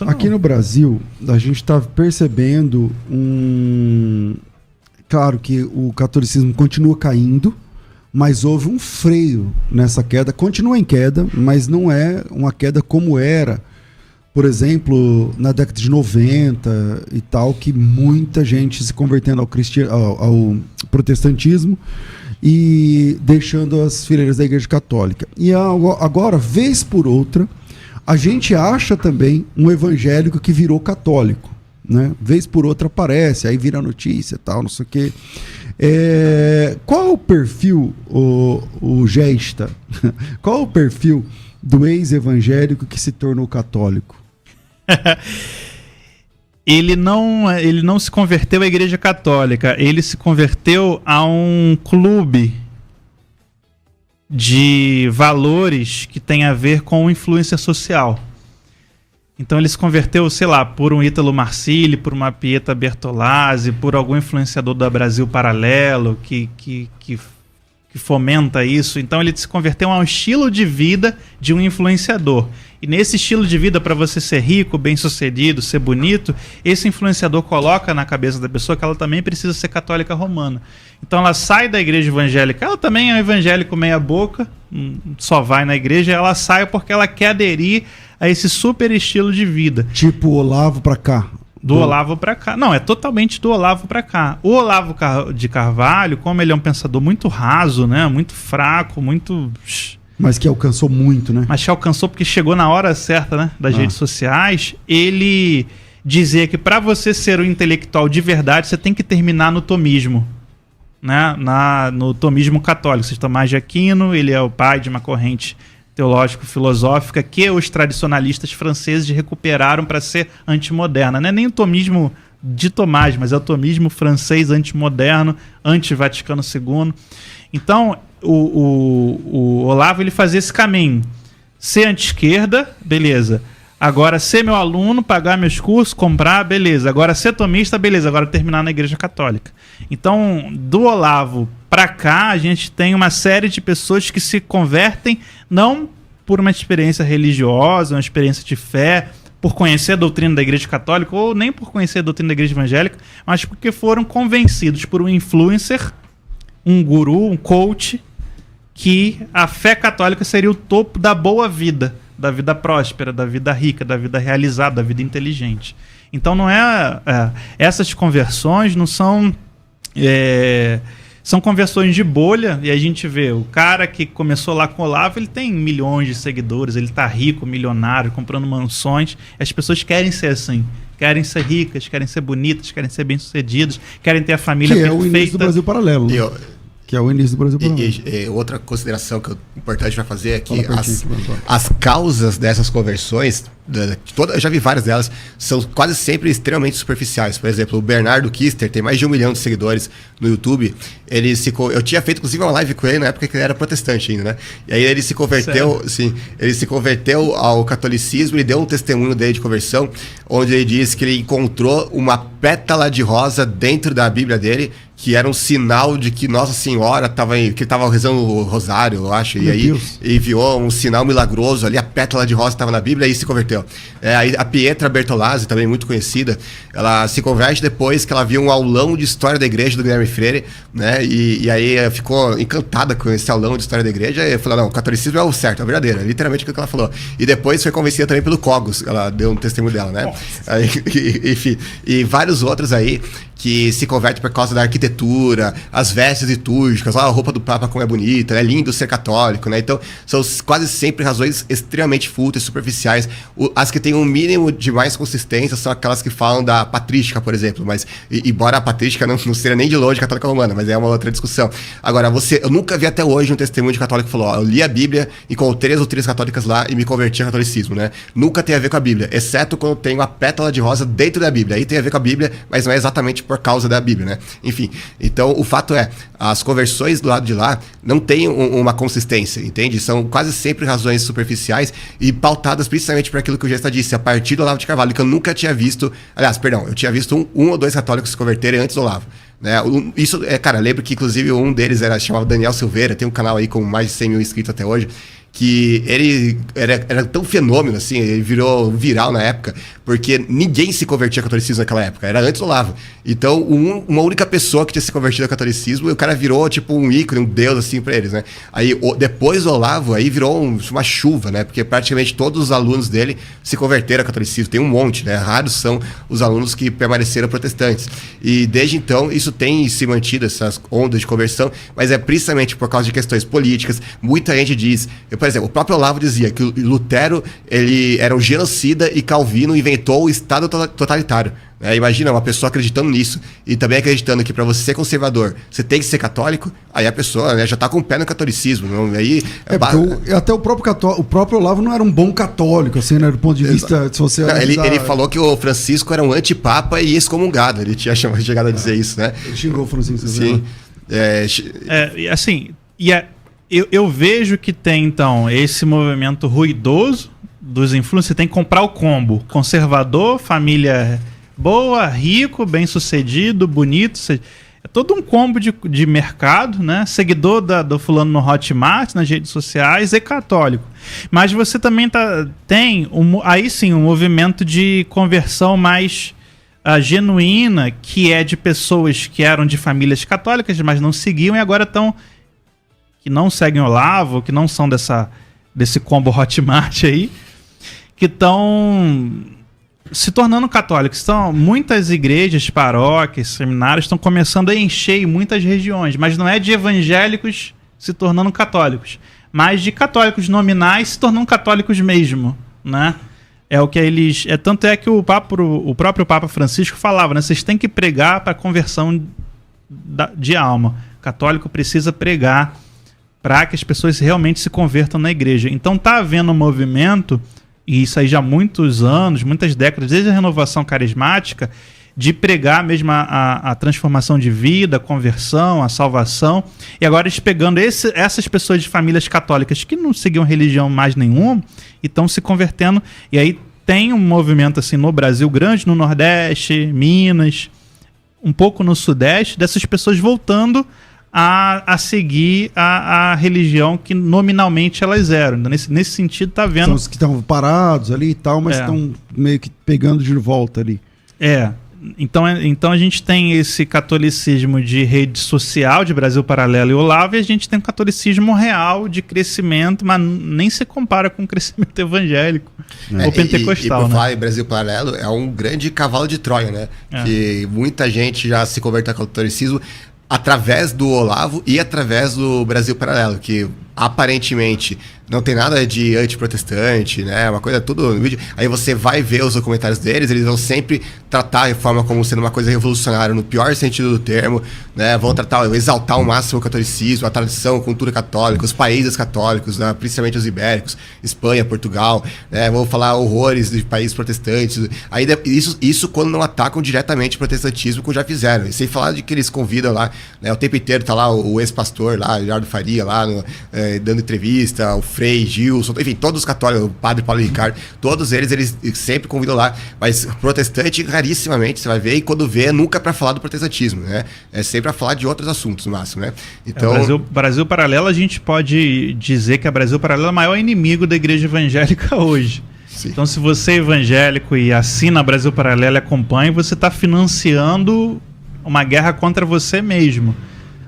Aqui no Brasil, a gente está percebendo Claro que o catolicismo continua caindo, mas houve um freio nessa queda. Continua em queda, mas não é uma queda como era, por exemplo, na década de 90 e tal, que muita gente se convertendo ao protestantismo e deixando as fileiras da Igreja Católica. E agora, vez por outra, a gente acha também um evangélico que virou católico, né? Vez por outra aparece, aí vira notícia e tal, não sei o quê. Qual é o perfil, o Gesta? Qual é o perfil do ex-evangélico que se tornou católico? Ele não se converteu à Igreja Católica, ele se converteu a um clube de valores que tem a ver com influência social. Então ele se converteu, sei lá, por um Ítalo Marcilli, por uma Pieta Bertolazzi, por algum influenciador da Brasil Paralelo que fomenta isso. Então ele se converteu a um estilo de vida de um influenciador. E nesse estilo de vida, para você ser rico, bem-sucedido, ser bonito, esse influenciador coloca na cabeça da pessoa que ela também precisa ser católica romana. Então ela sai da igreja evangélica, ela também é um evangélico meia boca, só vai na igreja, ela sai porque ela quer aderir a esse super estilo de vida. Tipo o Olavo pra cá. Do Olavo pra cá. Não, é totalmente do Olavo pra cá. O Olavo de Carvalho, como ele é um pensador muito raso, né? Muito fraco, muito... Mas que alcançou muito, né? Mas que alcançou porque chegou na hora certa, né? Das redes sociais. Ele dizia que para você ser um intelectual de verdade, você tem que terminar no tomismo. Né? No tomismo católico. São Tomás de Aquino, ele é o pai de uma corrente teológico-filosófica que os tradicionalistas franceses recuperaram para ser antimoderna. Não é nem o tomismo de Tomás, mas é o tomismo francês antimoderno, anti-Vaticano II. Então, o Olavo ele fazia esse caminho. Ser anti-esquerda, beleza. Agora ser meu aluno, pagar meus cursos, comprar, beleza. Agora ser tomista, beleza. Agora terminar na Igreja Católica. Então, do Olavo para cá, a gente tem uma série de pessoas que se convertem não por uma experiência religiosa, uma experiência de fé, por conhecer a doutrina da Igreja Católica, ou nem por conhecer a doutrina da Igreja Evangélica, mas porque foram convencidos por um influencer, um guru, um coach, que a fé católica seria o topo da boa vida, da vida próspera, da vida rica, da vida realizada, da vida inteligente. Então não essas conversões não são... são conversões de bolha, e a gente vê o cara que começou lá com o Olavo, ele tem milhões de seguidores, ele tá rico, milionário, comprando mansões. As pessoas querem ser assim, querem ser ricas, querem ser bonitas, querem ser bem-sucedidas, querem ter a família perfeita. Que é o início do Brasil Paralelo. Que é o início do Brasil Paralelo. E outra consideração que é importante para fazer é que as causas dessas conversões, eu já vi várias delas, são quase sempre extremamente superficiais. Por exemplo, o Bernardo Kister tem mais de 1 milhão de seguidores no YouTube. Eu tinha feito inclusive uma live com ele na época que ele era protestante ainda, né? E aí ele se converteu, ele se converteu ao catolicismo e deu um testemunho dele de conversão, onde ele diz que ele encontrou uma pétala de rosa dentro da Bíblia dele, que era um sinal de que Nossa Senhora que estava rezando o rosário, eu acho, e aí enviou um sinal milagroso ali, a pétala de rosa estava na Bíblia e se converteu. Aí a Pietra Bertolazzi, também muito conhecida, ela se converte depois que ela viu um aulão de história da igreja do Guilherme Freire, né? E aí ficou encantada com esse aulão de história da igreja e falou, não, o catolicismo é o certo, é o verdadeiro, é literalmente o que ela falou. E depois foi convencida também pelo Cogos, ela deu um testemunho dela, né? Aí, enfim, e vários outros aí que se convertem por causa da arquitetura, as vestes litúrgicas, a roupa do Papa como é bonita, é lindo ser católico, né? Então, são quase sempre razões extremamente fúteis, superficiais. As que têm um mínimo de mais consistência são aquelas que falam da patrística, por exemplo, mas, embora a patrística não seja nem de longe católica romana, mas é uma outra discussão. Agora, eu nunca vi até hoje um testemunho de católico que falou, eu li a Bíblia, encontrei as doutrinas católicas lá e me converti ao catolicismo, né? Nunca tem a ver com a Bíblia, exceto quando tem uma pétala de rosa dentro da Bíblia. Aí tem a ver com a Bíblia, mas não é exatamente por causa da Bíblia, né? Enfim, então o fato é, as conversões do lado de lá não têm uma consistência, entende? São quase sempre razões superficiais e pautadas principalmente por aquilo que o Gesta disse, a partir do Olavo de Carvalho, que eu nunca tinha visto, eu tinha visto um ou dois católicos se converterem antes do Olavo. Né? Isso, cara, lembro que inclusive um deles chamava Daniel Silveira, tem um canal aí com mais de 100 mil inscritos até hoje, que ele era tão fenômeno, assim, ele virou viral na época, porque ninguém se convertia ao catolicismo naquela época, era antes do Olavo. Então, uma única pessoa que tinha se convertido ao catolicismo, e o cara virou, tipo, um ícone, um deus, assim, pra eles, né? Aí, depois do Olavo, aí virou uma chuva, né? Porque praticamente todos os alunos dele se converteram ao catolicismo, tem um monte, né? Raros são os alunos que permaneceram protestantes. E desde então, isso tem se mantido, essas ondas de conversão, mas é principalmente por causa de questões políticas. Muita gente diz, por exemplo, o próprio Olavo dizia que Lutero, ele era um genocida e Calvino inventou o Estado totalitário. Imagina uma pessoa acreditando nisso e também acreditando que para você ser conservador, você tem que ser católico, aí a pessoa, né, já está com o pé no catolicismo. Não? Aí, até o próprio Olavo não era um bom católico, assim, né, do ponto de vista... Se você não, ele falou que o Francisco era um antipapa e excomungado. Ele tinha chegado a dizer isso, né? Ele xingou o Francisco. Sim. Eu vejo que tem, então, esse movimento ruidoso dos influencers. Você tem que comprar o combo. Conservador, família boa, rico, bem-sucedido, bonito. É todo um combo de mercado, né? Seguidor do fulano no Hotmart, nas redes sociais, e católico. Mas você também tem, aí sim, um movimento de conversão mais genuína, que é de pessoas que eram de famílias católicas, mas não seguiam e agora estão... que não seguem o Olavo, que não são desse combo Hotmart aí, que estão se tornando católicos. Então, muitas igrejas, paróquias, seminários estão começando a encher em muitas regiões, mas não é de evangélicos se tornando católicos, mas de católicos nominais se tornando católicos mesmo, né? É o que eles... tanto é que o próprio Papa Francisco falava, né? Vocês têm que pregar para a conversão de alma. O católico precisa pregar para que as pessoas realmente se convertam na igreja. Então está havendo um movimento, e isso aí já há muitos anos, muitas décadas, desde a renovação carismática, de pregar mesmo a transformação de vida, a conversão, a salvação. E agora eles pegando essas pessoas de famílias católicas que não seguiam religião mais nenhuma e estão se convertendo. E aí tem um movimento assim no Brasil grande, no Nordeste, Minas, um pouco no Sudeste, dessas pessoas voltando a seguir a religião que nominalmente elas eram. Então, nesse sentido, tá vendo... São os que estão parados ali e tal, mas estão meio que pegando de volta ali. Então a gente tem esse catolicismo de rede social, de Brasil Paralelo e Olavo, e a gente tem um catolicismo real de crescimento, mas nem se compara com o crescimento evangélico ou pentecostal. E por falar em Brasil Paralelo, é um grande cavalo de Troia, né? Que muita gente já se converteu ao catolicismo através do Olavo e através do Brasil Paralelo, que aparentemente não tem nada de antiprotestante, né? Uma coisa tudo no vídeo. Aí você vai ver os documentários deles, eles vão sempre tratar a reforma como sendo uma coisa revolucionária no pior sentido do termo, né? Vão exaltar ao máximo o catolicismo, a tradição, a cultura católica, os países católicos, né? Principalmente os ibéricos, Espanha, Portugal, né? Vão falar horrores de países protestantes. Aí isso quando não atacam diretamente o protestantismo, como já fizeram. E sem falar de que eles convidam lá, né? O tempo inteiro tá lá o ex-pastor lá, Gerardo Faria lá, dando entrevista, o Frei, Gilson, enfim, todos os católicos, o padre Paulo Ricardo, todos eles sempre convidam lá, mas protestante rarissimamente você vai ver, e quando vê, nunca para falar do protestantismo, né? É sempre para falar de outros assuntos no máximo, né? Então, Brasil Paralelo, a gente pode dizer que a Brasil Paralelo é o maior inimigo da igreja evangélica hoje. Sim. Então, se você é evangélico e assina Brasil Paralelo e acompanha, você está financiando uma guerra contra você mesmo.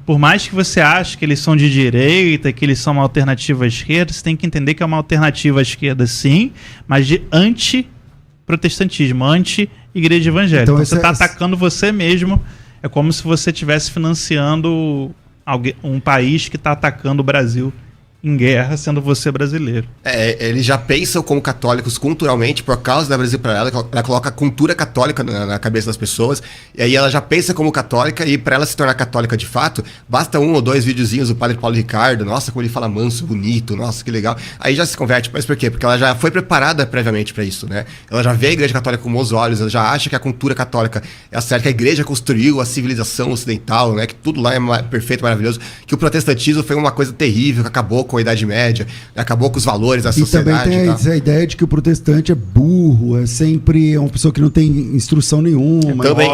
Por mais que você ache que eles são de direita, que eles são uma alternativa à esquerda, você tem que entender que é uma alternativa à esquerda, sim, mas de anti-protestantismo, anti-igreja evangélica. Então você está atacando você mesmo. É como se você estivesse financiando um país que está atacando o Brasil em guerra, sendo você brasileiro. Eles já pensam como católicos culturalmente, por causa da Brasil Paralelo, ela coloca a cultura católica na cabeça das pessoas, e aí ela já pensa como católica, e para ela se tornar católica de fato, basta 1 ou 2 videozinhos do padre Paulo Ricardo, nossa, como ele fala manso, bonito, nossa, que legal, aí já se converte. Mas por quê? Porque ela já foi preparada previamente para isso, né? Ela já vê a igreja católica com bons olhos, ela já acha que a cultura católica é certa, que a igreja construiu a civilização ocidental, né? Que tudo lá é perfeito, maravilhoso, que o protestantismo foi uma coisa terrível, que acabou com a Idade Média, acabou com os valores da sociedade. E também tem a ideia de que o protestante é burro, é sempre uma pessoa que não tem instrução nenhuma. Também,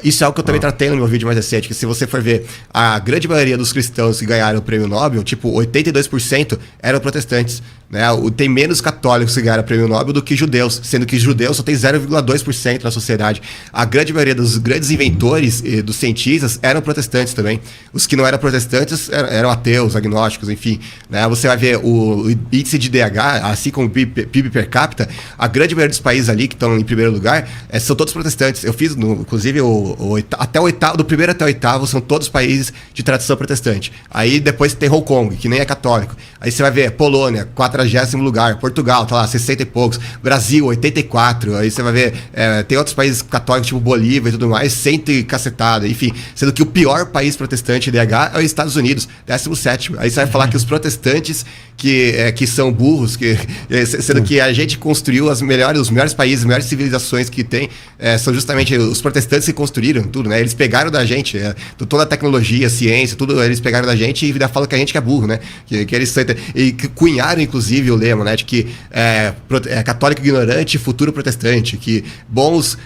isso é algo que eu também tratei no meu vídeo mais recente, que se você for ver, a grande maioria dos cristãos que ganharam o prêmio Nobel, tipo 82% eram protestantes. Né? Tem menos católicos que ganharam o prêmio Nobel do que judeus, sendo que judeus só tem 0,2% na sociedade. A grande maioria dos grandes inventores e dos cientistas eram protestantes também. Os que não eram protestantes eram ateus, agnósticos, enfim. Né? Você vai ver o índice de DH, assim como o PIB per capita, a grande maioria dos países ali que estão em primeiro lugar são todos protestantes. Eu fiz, inclusive, até o oitavo, do primeiro até o oitavo, são todos países de tradição protestante. Aí depois tem Hong Kong, que nem é católico. Aí você vai ver Polônia, 40º lugar, Portugal, tá lá, 60 e poucos, Brasil, 84, aí você vai ver, tem outros países católicos, tipo Bolívia e tudo mais, 100 e cacetada, enfim, sendo que o pior país protestante DH é os Estados Unidos, 17º. Aí você vai falar que os protestantes que são burros, sendo que a gente construiu os melhores países, as melhores civilizações que tem, são justamente os protestantes que construíram tudo, né? Eles pegaram da gente, toda a tecnologia, a ciência, tudo, eles pegaram da gente e ainda falam que a gente que é burro, né? Que eles e que cunharam, inclusive, o lema, né? De que católico ignorante, futuro protestante, que bons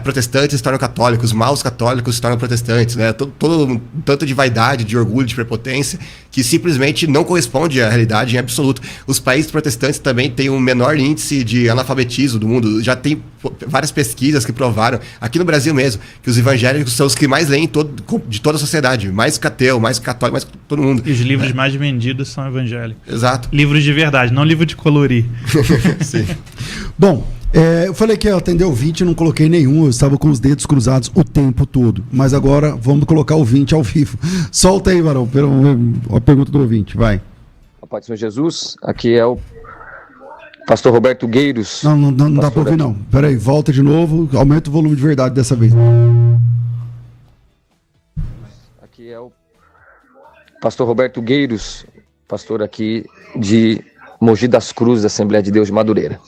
protestantes se tornam católicos, maus católicos se tornam protestantes, né? Todo tanto de vaidade, de orgulho, de prepotência, que simplesmente não corresponde à realidade em absoluto. Os países protestantes também têm o menor índice de analfabetismo do mundo. Já tem várias pesquisas que provaram, aqui no Brasil mesmo, que os evangélicos são os que mais leem de toda a sociedade, mais que ateu, mais que católico, mais que todo mundo. E os livros mais vendidos são evangélicos. Exato. Livros de verdade, não livro de colorir. Sim. Bom, eu falei que ia atender o ouvinte, não coloquei nenhum, eu estava com os dedos cruzados o tempo todo. Mas agora vamos colocar o ouvinte ao vivo. Solta aí, Varão, a pergunta do ouvinte, vai. A paz do Senhor Jesus, aqui é o pastor Roberto Gueiros. Não dá para ouvir não. Peraí, volta de novo, aumenta o volume de verdade dessa vez. Aqui é o pastor Roberto Gueiros, pastor aqui de Mogi das Cruzes, Assembleia de Deus de Madureira.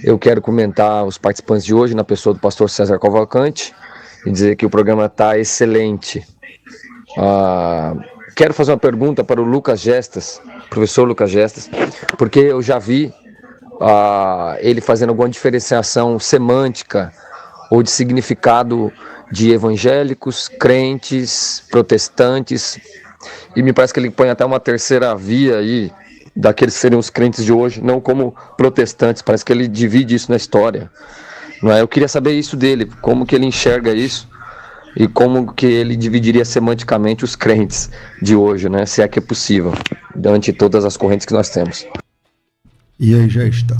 Eu quero comentar os participantes de hoje na pessoa do pastor César Cavalcante e dizer que o programa está excelente. Quero fazer uma pergunta para o Lucas Gestas, professor Lucas Gestas, porque eu já vi ele fazendo alguma diferenciação semântica ou de significado de evangélicos, crentes, protestantes, e me parece que ele põe até uma terceira via aí, daqueles que seriam os crentes de hoje, não como protestantes, parece que ele divide isso na história. Não é? Eu queria saber isso dele, como que ele enxerga isso e como que ele dividiria semanticamente os crentes de hoje, né? Se é que é possível, diante de todas as correntes que nós temos. E aí já está.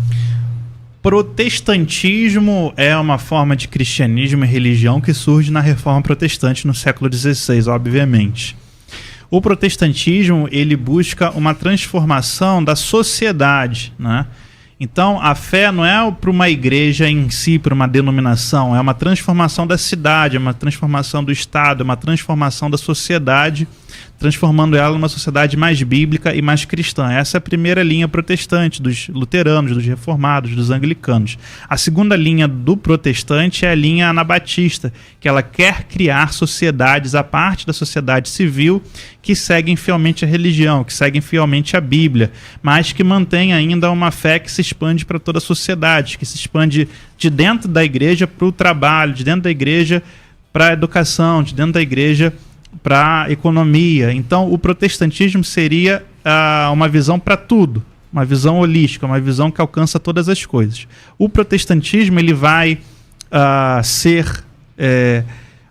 Protestantismo é uma forma de cristianismo e religião que surge na Reforma Protestante no século XVI, obviamente. O protestantismo, ele busca uma transformação da sociedade, né? Então, a fé não é para uma igreja em si, para uma denominação, é uma transformação da cidade, é uma transformação do Estado, é uma transformação da sociedade, transformando ela numa sociedade mais bíblica e mais cristã. Essa é a primeira linha protestante, dos luteranos, dos reformados, dos anglicanos. A segunda linha do protestante é a linha anabatista, que ela quer criar sociedades à parte da sociedade civil que seguem fielmente a religião, que seguem fielmente a Bíblia, mas que mantém ainda uma fé que se expande para toda a sociedade, que se expande de dentro da igreja para o trabalho, de dentro da igreja para a educação, de dentro da igreja para a economia. Então, o protestantismo seria uma visão para tudo, uma visão holística, uma visão que alcança todas as coisas. O protestantismo ele vai ser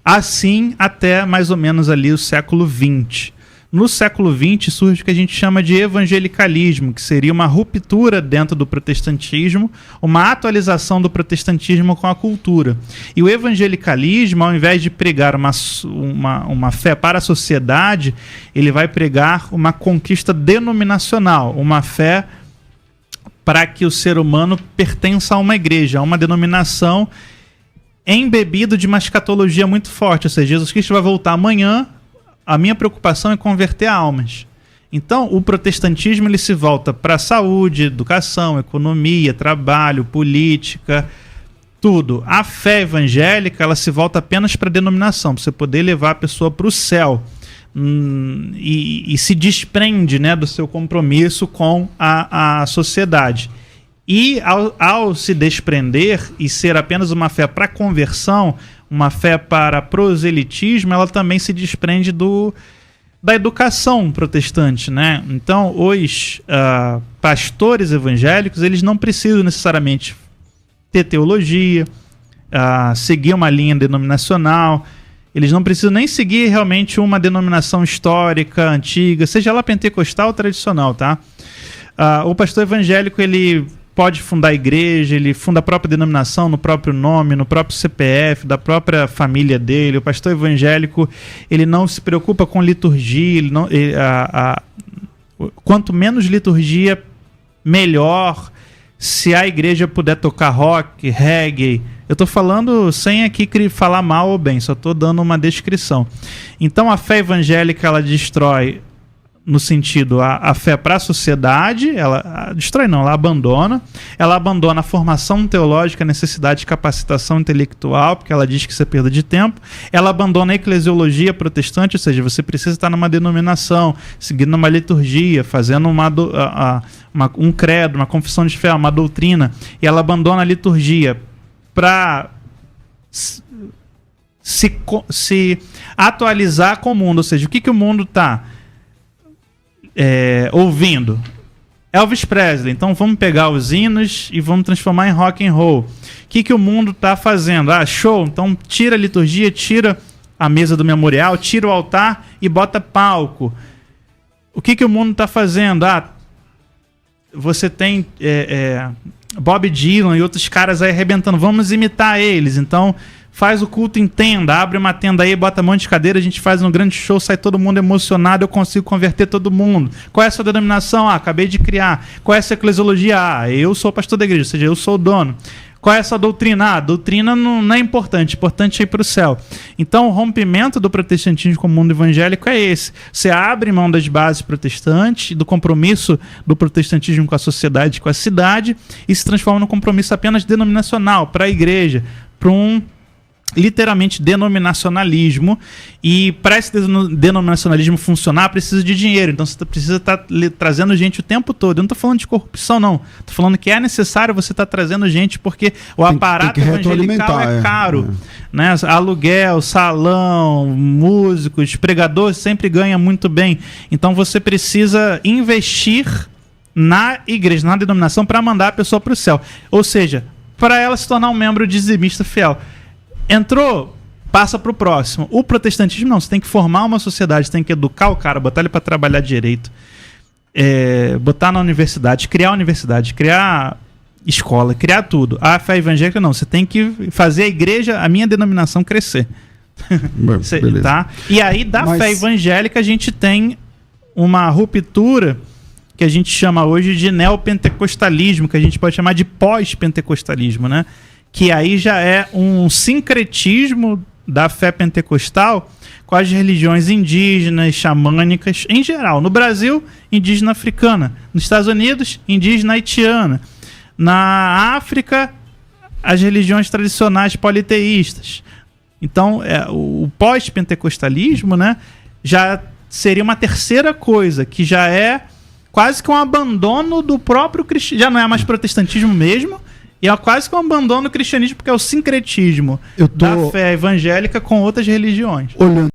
assim até mais ou menos ali o século XX. No século XX surge o que a gente chama de evangelicalismo, que seria uma ruptura dentro do protestantismo, uma atualização do protestantismo com a cultura. E o evangelicalismo, ao invés de pregar uma fé para a sociedade, ele vai pregar uma conquista denominacional, uma fé para que o ser humano pertença a uma igreja, a uma denominação embebido de uma escatologia muito forte. Ou seja, Jesus Cristo vai voltar amanhã. A minha preocupação é converter almas. Então, o protestantismo ele se volta para a saúde, educação, economia, trabalho, política, tudo. A fé evangélica ela se volta apenas para a denominação, para você poder levar a pessoa para o céu. e se desprende, né, do seu compromisso com a sociedade. E ao se desprender e ser apenas uma fé para conversão, uma fé para proselitismo, ela também se desprende da educação protestante, né? Então, os pastores evangélicos, eles não precisam necessariamente ter teologia, seguir uma linha denominacional, eles não precisam nem seguir realmente uma denominação histórica, antiga, seja ela pentecostal ou tradicional, tá? O pastor evangélico, ele pode fundar a igreja, ele funda a própria denominação, no próprio nome, no próprio CPF, da própria família dele. O pastor evangélico, ele não se preocupa com liturgia, quanto menos liturgia, melhor. Se a igreja puder tocar rock, reggae, eu estou falando sem aqui falar mal ou bem, só estou dando uma descrição. Então a fé evangélica, ela destrói, no sentido, a fé para a sociedade, ela destrói não, ela abandona a formação teológica, a necessidade de capacitação intelectual, porque ela diz que isso é perda de tempo, ela abandona a eclesiologia protestante, ou seja, você precisa estar numa denominação, seguindo uma liturgia, fazendo um credo, uma confissão de fé, uma doutrina, e ela abandona a liturgia para se atualizar com o mundo, ou seja, o que o mundo está ouvindo? Elvis Presley. Então vamos pegar os hinos e vamos transformar em rock and roll. O que o mundo está fazendo? Show! Então tira a liturgia, tira a mesa do memorial, tira o altar e bota palco. O que o mundo está fazendo? Você tem Bob Dylan e outros caras aí arrebentando. Vamos imitar eles. Então faz o culto em tenda, abre uma tenda aí, bota um monte de cadeira, a gente faz um grande show, sai todo mundo emocionado, eu consigo converter todo mundo. Qual é a sua denominação? Acabei de criar. Qual é a sua eclesiologia? Eu sou pastor da igreja, ou seja, eu sou o dono. Qual é a sua doutrina? A doutrina não é importante, importante é ir para o céu. Então o rompimento do protestantismo com o mundo evangélico é esse. Você abre mão das bases protestantes, do compromisso do protestantismo com a sociedade, com a cidade, e se transforma num compromisso apenas denominacional, para a igreja, para literalmente denominacionalismo, e para esse denominacionalismo funcionar precisa de dinheiro, então você precisa estar trazendo gente o tempo todo. Eu não estou falando de corrupção não, estou falando que é necessário você estar trazendo gente, porque o aparato evangelical é caro, né? Aluguel, salão, músicos, pregadores sempre ganham muito bem, então você precisa investir na igreja, na denominação, para mandar a pessoa para o céu, ou seja, para ela se tornar um membro dizimista fiel. Entrou, passa para o próximo. O protestantismo não, você tem que formar uma sociedade, tem que educar o cara, botar ele para trabalhar direito, botar na universidade, criar escola, criar tudo. A fé evangélica não, você tem que fazer a igreja, a minha denominação crescer. Tá? E aí da fé evangélica a gente tem uma ruptura que a gente chama hoje de neopentecostalismo, que a gente pode chamar de pós-pentecostalismo, né? Que aí já é um sincretismo da fé pentecostal com as religiões indígenas, xamânicas, em geral. No Brasil, indígena africana. Nos Estados Unidos, indígena haitiana. Na África, as religiões tradicionais politeístas. Então, o pós-pentecostalismo, né, já seria uma terceira coisa, que já é quase que um abandono do próprio cristianismo. Já não é mais protestantismo mesmo, e é quase que um abandono do cristianismo, porque é o sincretismo da fé evangélica com outras religiões. Olhando